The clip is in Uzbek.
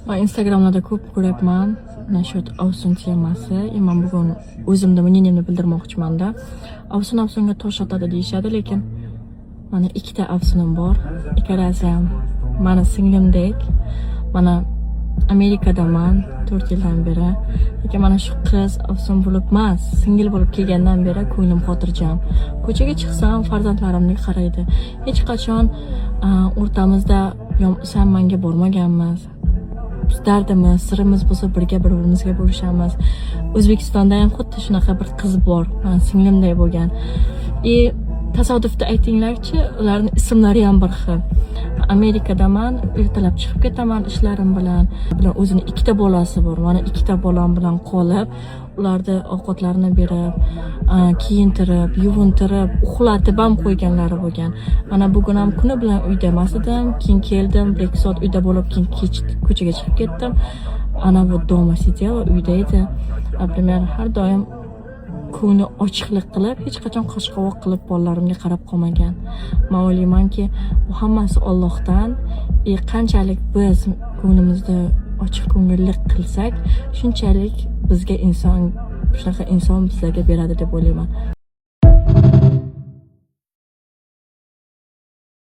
Va Instagramlarda ko'p ko'ryapman nashat Ovsun temasi. Men bugun o'zimda мнениемni bildirmoqchimanda. Ovsunga tosh otadi deyishadi, lekin mana ikkita Ovsunim bor. Ikkalasi ham meni singlimdek. Mana Amerikadaman 4 yildan beri. Lekin mana shu qiz Ovsun bo'lib emas, singil bo'lib kelgandan beri ko'nglim xotirjam. Ko'chaga chiqsam farzandlarimga qaraydi. Hech qachon o'rtamizda sen menga bormaganmiz. Dardimiz, sirimiz bo'lsa birga bir-birimizga bo'lishamiz. O'zbekistonda ham xuddi shunaqa bir qiz bor, men singlimday bo'lgan. Tasodifda aytinglarchi, ularning ismlari ham bir xil. Amerikadaman, ertalab chiqib ketaman ishlarim bilan. O'zini ikkita bolasi bor. Mana ikkita bolam bilan qolib, ularni ovqatlarini berib, kiyintirib, yuvintirib, uxlatib ham qo'yganlari bo'lgan. Mana bugun ham kuni bilan uyda emas edim, keyin keldim, 1-2 soat uyda bo'lib, keyin ko'chaga chiqib ketdim. Ana bu doма sидела, uyda edi. Например, har doim ko'ngli ochiqlik qilib, hech qachon qo'shqovoq qilib bolalarimga qarab qolmagan. Men o'ylaymanki, bu hammasi Allohdan. Qanchalik biz ko'nglimizda ochiq ko'ngillik qilsak, shunchalik bizga inson, shunaqa inson bizlarga beradi deb o'ylayman.